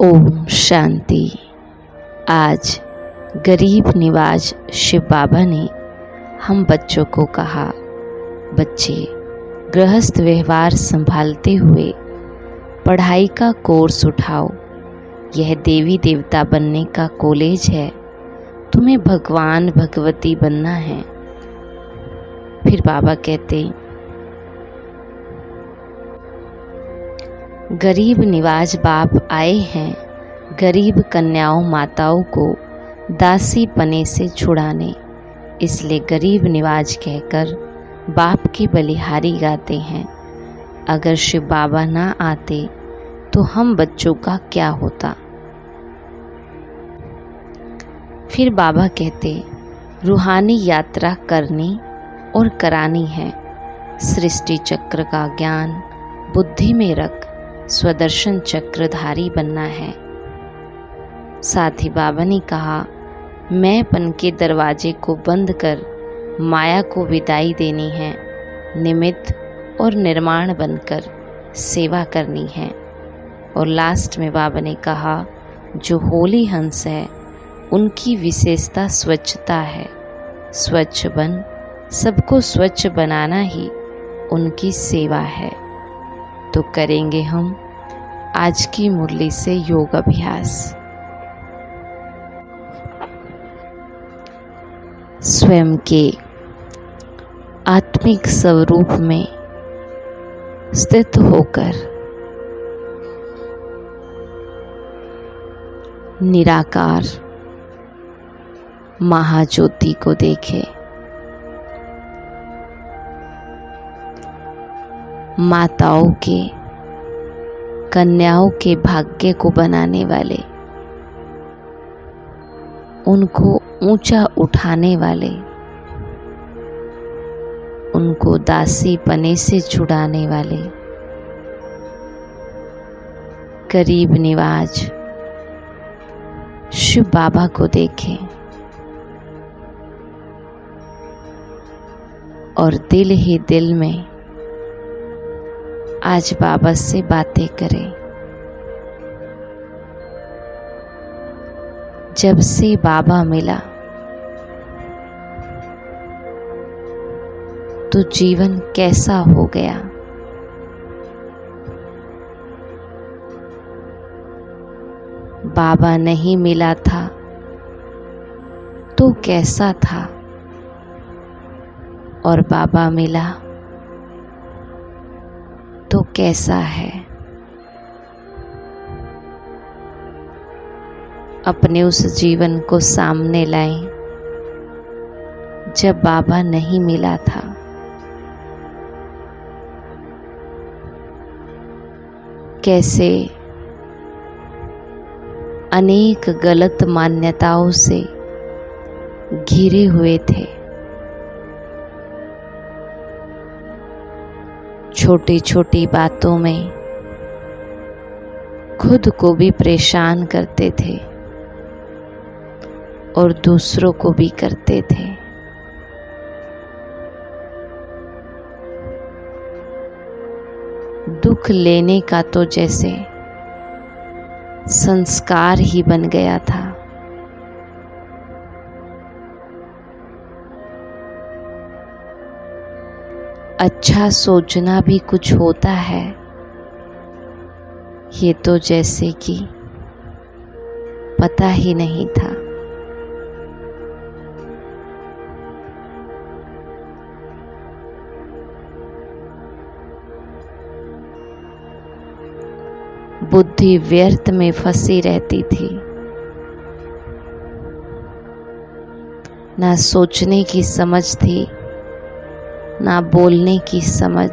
ओम शांति। आज गरीब निवाज शिव बाबा ने हम बच्चों को कहा, बच्चे गृहस्थ व्यवहार संभालते हुए पढ़ाई का कोर्स उठाओ। यह देवी देवता बनने का कॉलेज है, तुम्हें भगवान भगवती बनना है। फिर बाबा कहते, गरीब निवाज बाप आए हैं गरीब कन्याओं माताओं को दासी पने से छुड़ाने, इसलिए गरीब निवाज कहकर बाप की बलिहारी गाते हैं। अगर शिव बाबा ना आते तो हम बच्चों का क्या होता। फिर बाबा कहते, रूहानी यात्रा करनी और करानी है। सृष्टि चक्र का ज्ञान बुद्धि में रख स्वदर्शन चक्रधारी बनना है। साथ ही बाबा ने कहा, मैं पन के दरवाजे को बंद कर माया को विदाई देनी है। निमित्त और निर्माण बनकर सेवा करनी है। और लास्ट में बाबा ने कहा, जो होली हंस है उनकी विशेषता स्वच्छता है। स्वच्छ बन सबको स्वच्छ बनाना ही उनकी सेवा है। तो करेंगे हम आज की मुरली से योग अभ्यास। स्वयं के आत्मिक स्वरूप में स्थित होकर निराकार महाज्योति को देखें। माताओं के कन्याओं के भाग्य को बनाने वाले, उनको ऊंचा उठाने वाले, उनको दासी पने से छुड़ाने वाले गरीब निवाज शिव बाबा को देखें और दिल ही दिल में आज बाबा से बातें करें। जब से बाबा मिला तो जीवन कैसा हो गया। बाबा नहीं मिला था तो कैसा था, और बाबा मिला तो कैसा है। अपने उस जीवन को सामने लाएं जब बाबा नहीं मिला था। कैसे अनेक गलत मान्यताओं से घिरे हुए थे। छोटी छोटी बातों में खुद को भी परेशान करते थे और दूसरों को भी करते थे। दुख लेने का तो जैसे संस्कार ही बन गया था। अच्छा सोचना भी कुछ होता है, ये तो जैसे कि पता ही नहीं था। बुद्धि व्यर्थ में फंसी रहती थी। ना सोचने की समझ थी, ना बोलने की समझ,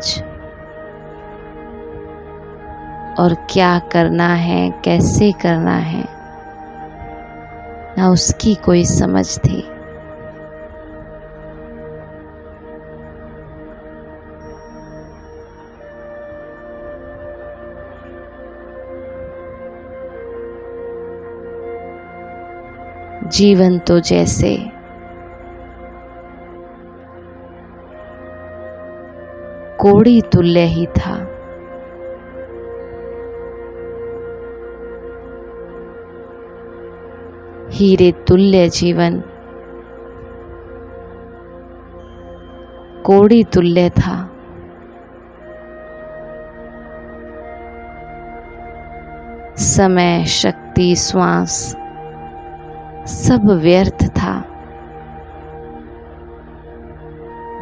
और क्या करना है कैसे करना है ना उसकी कोई समझ थी। जीवन तो जैसे कोड़ी तुल्य ही था। हीरे तुल्य जीवन कोड़ी तुल्य था। समय, शक्ति, श्वास सब व्यर्थ था।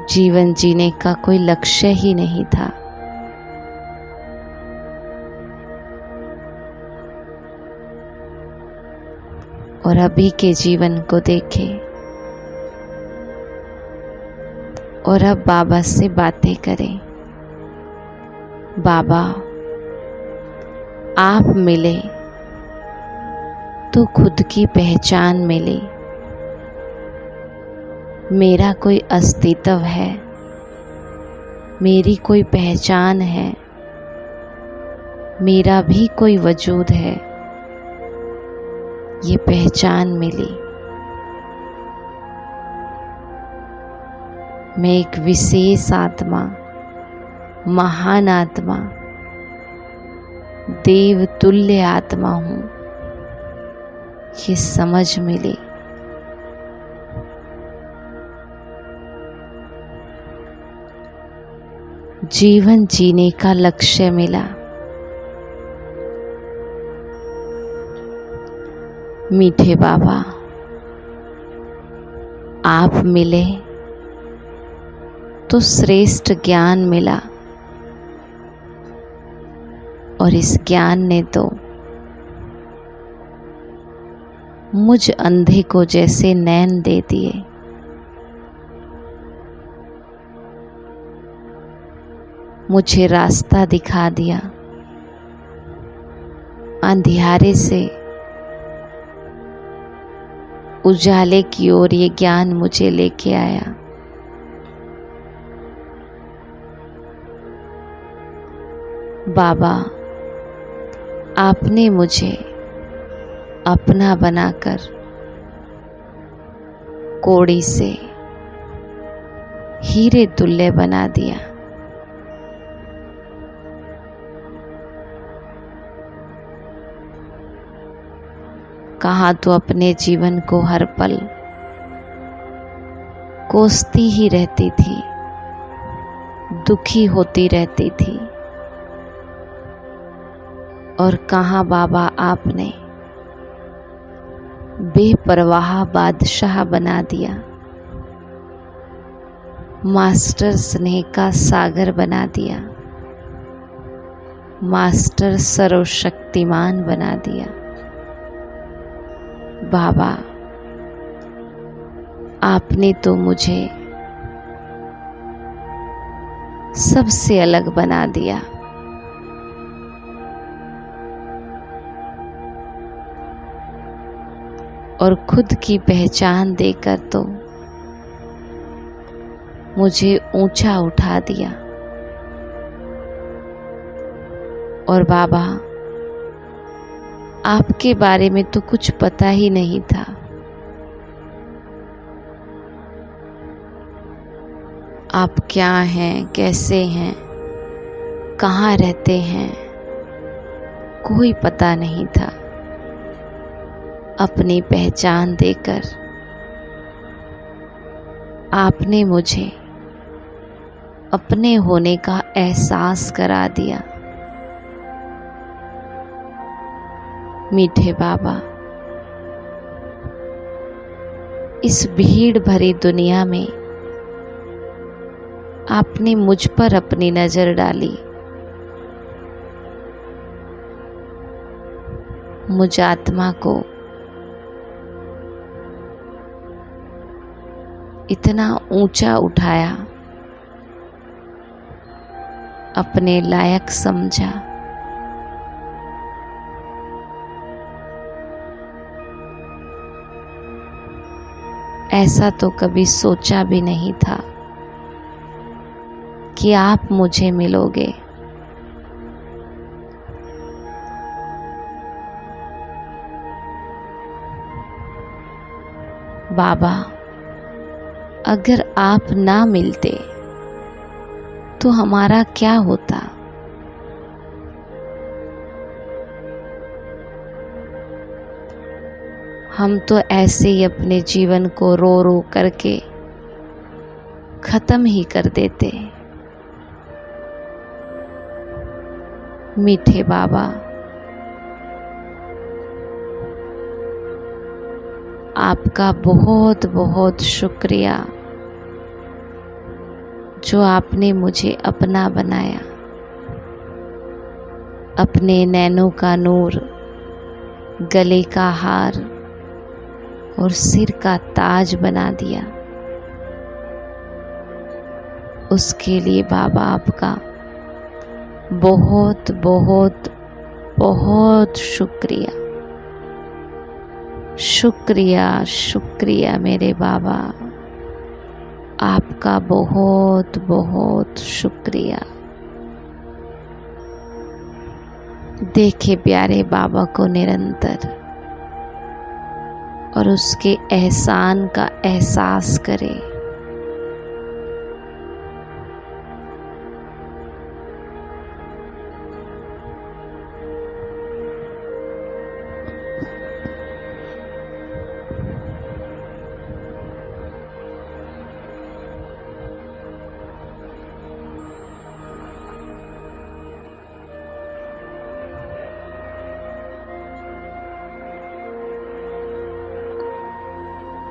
जीवन जीने का कोई लक्ष्य ही नहीं था। और अभी के जीवन को देखें और अब बाबा से बातें करें। बाबा, आप मिले तो खुद की पहचान मिली। मेरा कोई अस्तित्व है, मेरी कोई पहचान है, मेरा भी कोई वजूद है, ये पहचान मिली। मैं एक विशेष आत्मा, महान आत्मा, देव तुल्य आत्मा हूँ, ये समझ मिली। जीवन जीने का लक्ष्य मिला। मीठे बाबा, आप मिले तो श्रेष्ठ ज्ञान मिला। और इस ज्ञान ने तो मुझ अंधे को जैसे नैन दे दिए। मुझे रास्ता दिखा दिया। अंधियारे से उजाले की ओर ये ज्ञान मुझे लेके आया। बाबा, आपने मुझे अपना बनाकर कोड़ी से हीरे तुल्य बना दिया। कहाँ तो अपने जीवन को हर पल कोसती ही रहती थी, दुखी होती रहती थी। और कहाँ बाबा आपने बेपरवाह बादशाह बना दिया, मास्टर स्नेह का सागर बना दिया, मास्टर सर्वशक्तिमान बना दिया। बाबा, आपने तो मुझे सबसे अलग बना दिया। और खुद की पहचान देकर तो मुझे ऊंचा उठा दिया। और बाबा, आपके बारे में तो कुछ पता ही नहीं था। आप क्या हैं, कैसे हैं, कहाँ रहते हैं, कोई पता नहीं था। अपनी पहचान देकर आपने मुझे अपने होने का एहसास करा दिया। मीठे बाबा, इस भीड़ भरी दुनिया में आपने मुझ पर अपनी नजर डाली। मुझ आत्मा को इतना ऊंचा उठाया, अपने लायक समझा। ऐसा तो कभी सोचा भी नहीं था कि आप मुझे मिलोगे। बाबा, अगर आप ना मिलते तो हमारा क्या होता? हम तो ऐसे ही अपने जीवन को रो रो करके खत्म ही कर देते। मीठे बाबा, आपका बहुत बहुत शुक्रिया जो आपने मुझे अपना बनाया, अपने नैनों का नूर, गले का हार और सिर का ताज बना दिया। उसके लिए बाबा आपका बहुत बहुत बहुत शुक्रिया। शुक्रिया शुक्रिया मेरे बाबा, आपका बहुत बहुत शुक्रिया। देखे प्यारे बाबा को निरंतर और उसके एहसान का एहसास करें।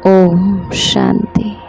ओम शांति।